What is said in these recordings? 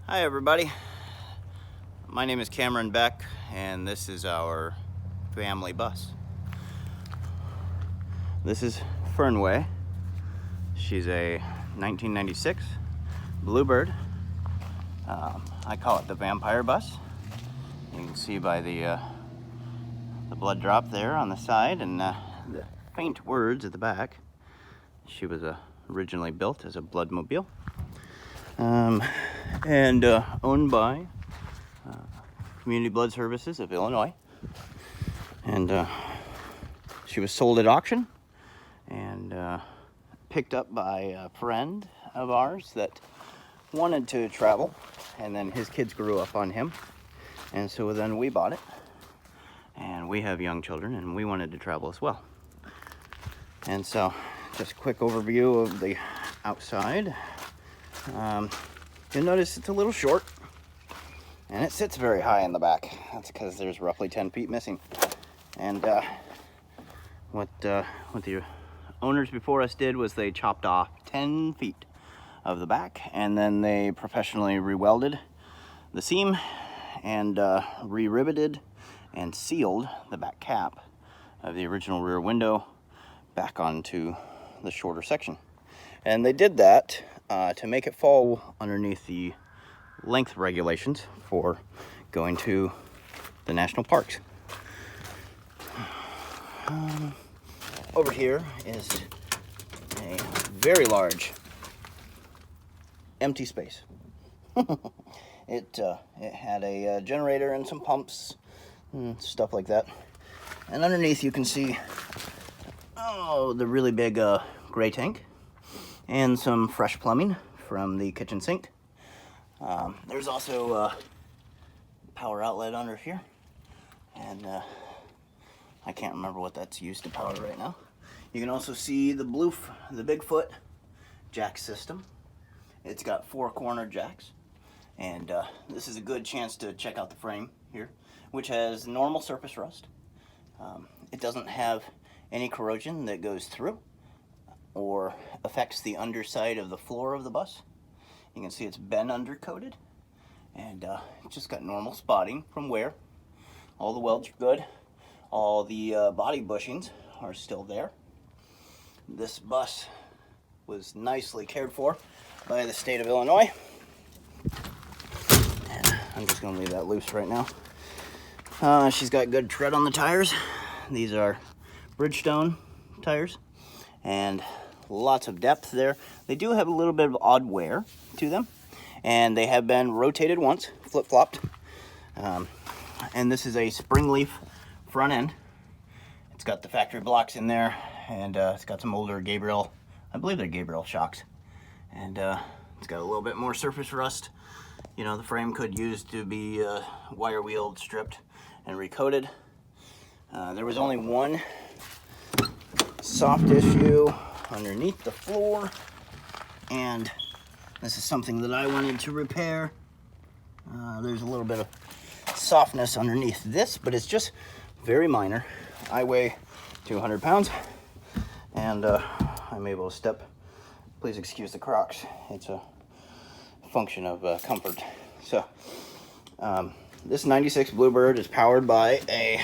Hi everybody, my name is Cameron Beck and this is our family bus. This is Fernway. She's a 1996 Bluebird. I call it the vampire bus. You can see by the blood drop there on the side and the faint words at the back. She was originally built as a bloodmobile. And owned by Community Blood Services of Illinois. And she was sold at auction and picked up by a friend of ours that wanted to travel, and then his kids grew up on him, and so then we bought it. And we have young children and we wanted to travel as well. And so just a quick overview of the outside. You'll notice it's a little short and it sits very high in the back. That's because there's roughly 10 feet missing. And what the owners before us did was they chopped off 10 feet of the back, and then they professionally re-welded the seam and re-riveted and sealed the back cap of the original rear window back onto the shorter section. And they did that to make it fall underneath the length regulations for going to the national parks. Over here is a very large empty space. It had a generator and some pumps and stuff like that. And underneath you can see the really big gray tank and some fresh plumbing from the kitchen sink. There's also a power outlet under here, and I can't remember what that's used to power right now. You can also see the Bigfoot jack system. It's got 4 corner jacks, and this is a good chance to check out the frame here, which has normal surface rust. It doesn't have any corrosion that goes through or affects the underside of the floor of the bus. You can see it's been undercoated, and it's just got normal spotting from wear. All the welds are good. All the body bushings are still there. This bus was nicely cared for by the state of Illinois. And I'm just going to leave that loose right now. She's got good tread on the tires. These are Bridgestone tires, and lots of depth there. They do have a little bit of odd wear to them, and they have been rotated once, flip-flopped. And this is a spring leaf front end. It's got the factory blocks in there, and it's got some older Gabriel, I believe they're Gabriel shocks. And it's got a little bit more surface rust. You know, the frame could use to be wire wheeled, stripped, and recoated. There was only one soft issue underneath the floor, and this is something that I wanted to repair. There's a little bit of softness underneath this, but it's just very minor. I weigh 200 pounds, and I'm able to step. Please excuse the Crocs. It's a function of comfort. So this 96 Bluebird is powered by a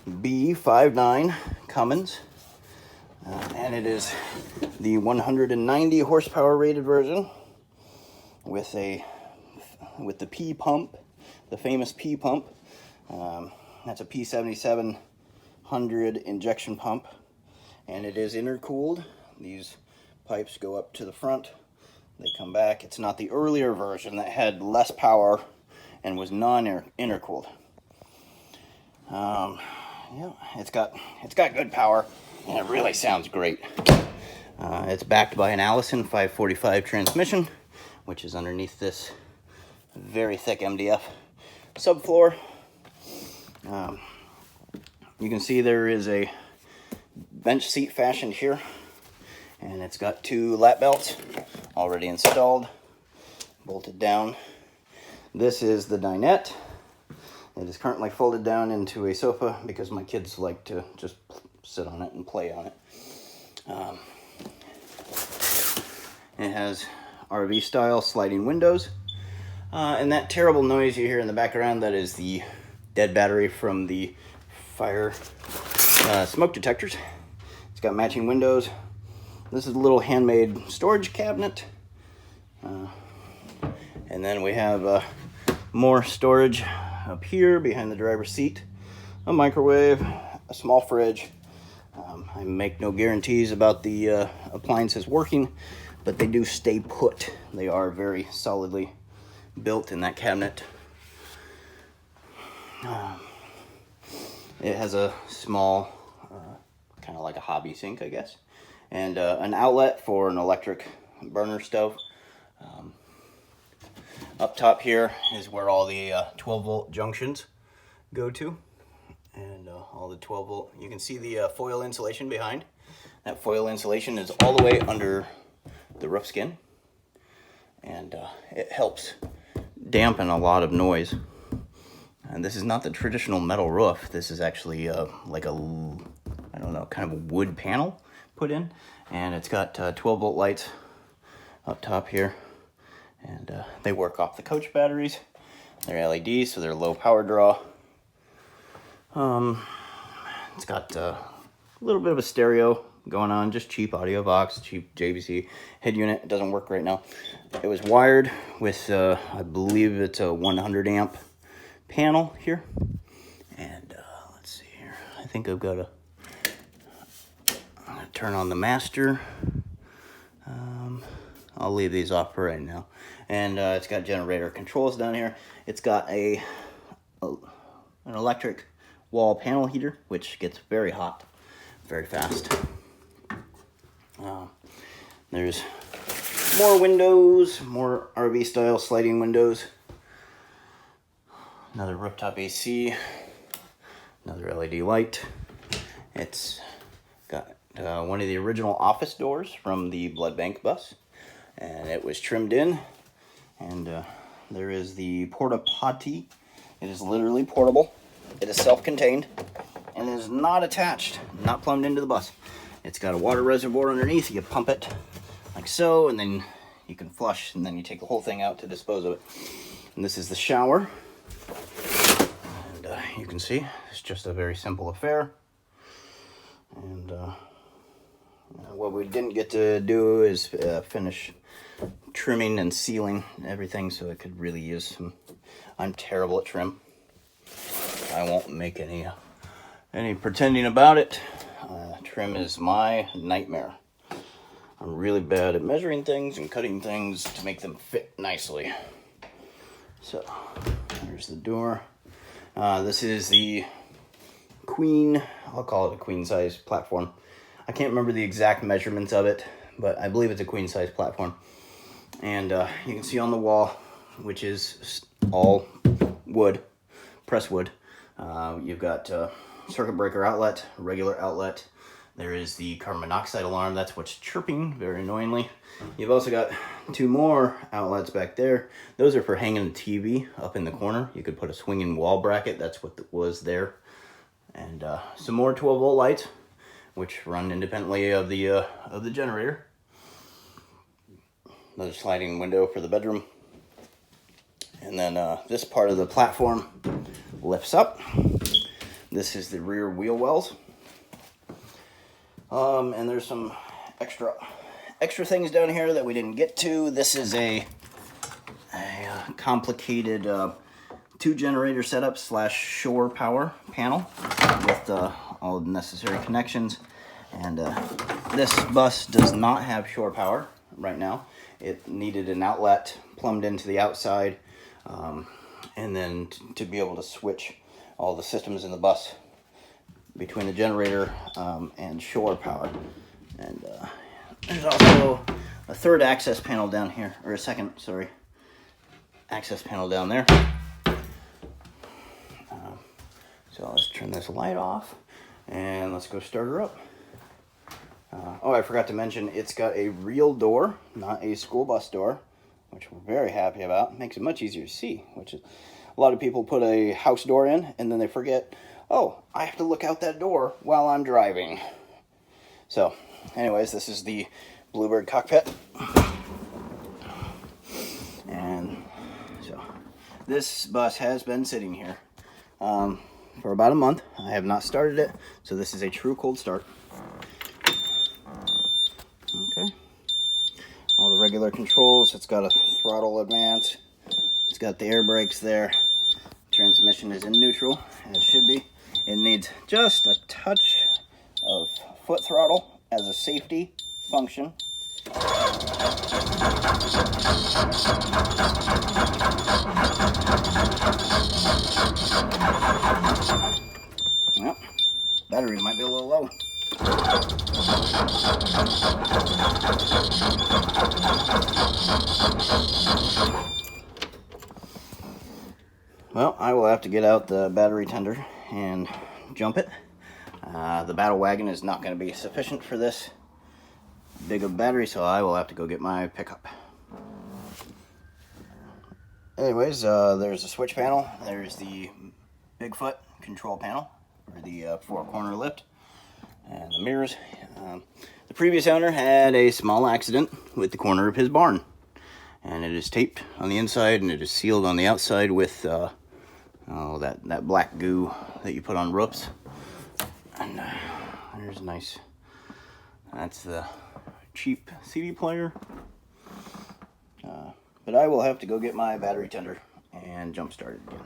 B59 Cummins. And it is the 190 horsepower rated version with the P pump, the famous P pump. That's a P7700 injection pump, and it is intercooled. These pipes go up to the front, they come back. It's not the earlier version that had less power and was non-intercooled. Yeah, it's got good power, and it really sounds great. It's backed by an Allison 545 transmission, which is underneath this very thick MDF subfloor. You can see there is a bench seat fashioned here, and it's got 2 lap belts already installed, bolted down. This is the dinette. It is currently folded down into a sofa because my kids like to just sit on it and play on it. It has RV style sliding windows. And that terrible noise you hear in the background, that is the dead battery from the fire smoke detectors. It's got matching windows. This is a little handmade storage cabinet. And then we have more storage up here behind the driver's seat. A microwave, a small fridge. I make no guarantees about the appliances working, but they do stay put. They are very solidly built in that cabinet. It has a small, kind of like a hobby sink, I guess, and an outlet for an electric burner stove. Up top here is where all the 12-volt junctions go to, and all the 12-volt. You can see the foil insulation behind. That foil insulation is all the way under the roof skin, and it helps dampen a lot of noise. And this is not the traditional metal roof. This is actually like a, I don't know, kind of a wood panel put in, and it's got 12-volt lights up top here, and they work off the coach batteries. They're LEDs, so they're low power draw. It's got a little bit of a stereo going on, just cheap audio box, cheap JVC head unit. It doesn't work right now. It was wired with, I believe it's a 100 amp panel here. And let's see here. I think I've got I'm gonna turn on the master. I'll leave these off for right now. And it's got generator controls down here. It's got an electric wall panel heater, which gets very hot very fast. There's more windows, more RV style sliding windows. Another rooftop AC, another LED light. It's got one of the original office doors from the blood bank bus, and it was trimmed in. And there is the porta potty. It is literally portable. It is self-contained and is not attached, not plumbed into the bus. It's got a water reservoir underneath. You pump it like so, and then you can flush, and then you take the whole thing out to dispose of it. And this is the shower. And you can see it's just a very simple affair. And what we didn't get to do is finish trimming and sealing everything, so it could really use some. I'm terrible at trim. I won't make any pretending about it. Trim is my nightmare. I'm really bad at measuring things and cutting things to make them fit nicely. So there's the door. This is the queen, I'll call it a queen size platform. I can't remember the exact measurements of it, but I believe it's a queen size platform. And you can see on the wall, which is all wood, pressed wood, you've got circuit breaker outlet, regular outlet. There is the carbon monoxide alarm. That's what's chirping very annoyingly. You've also got two more outlets back there. Those are for hanging the TV up in the corner. You could put a swinging wall bracket. That's what was there. And some more 12-volt lights, which run independently of the generator. Another sliding window for the bedroom. And then this part of the platform lifts up. This is the rear wheel wells. And there's some extra things down here that we didn't get to. This is a complicated 2-generator setup / shore power panel with all the necessary connections. And this bus does not have shore power right now. It needed an outlet plumbed into the outside, and then to be able to switch all the systems in the bus between the generator and shore power. And there's also a third access panel down here, or a second, sorry, access panel down there. So let's turn this light off and let's go start her up. Oh, I forgot to mention, it's got a real door, not a school bus door, which we're very happy about. It makes it much easier to see, which is, a lot of people put a house door in and then they forget, oh, I have to look out that door while I'm driving. So, anyways, this is the Bluebird cockpit. And so So this bus has been sitting here for about a month. I have not started it, so this is a true cold start. Okay. All the regular controls. It's got a throttle advance. It's got the air brakes there. Transmission is in neutral, as it should be. It needs just a touch of foot throttle as a safety function. Well, battery might be a little low. Well, I will have to get out the battery tender and jump it. The battle wagon is not going to be sufficient for this big of battery, so I will have to go get my pickup. Anyways, there's a switch panel. There's the Bigfoot control panel for the four-corner lift and the mirrors. The previous owner had a small accident with the corner of his barn, and it is taped on the inside and it is sealed on the outside with that black goo that you put on roofs. And there's nice. That's the cheap CD player. But I will have to go get my battery tender and jump start it again.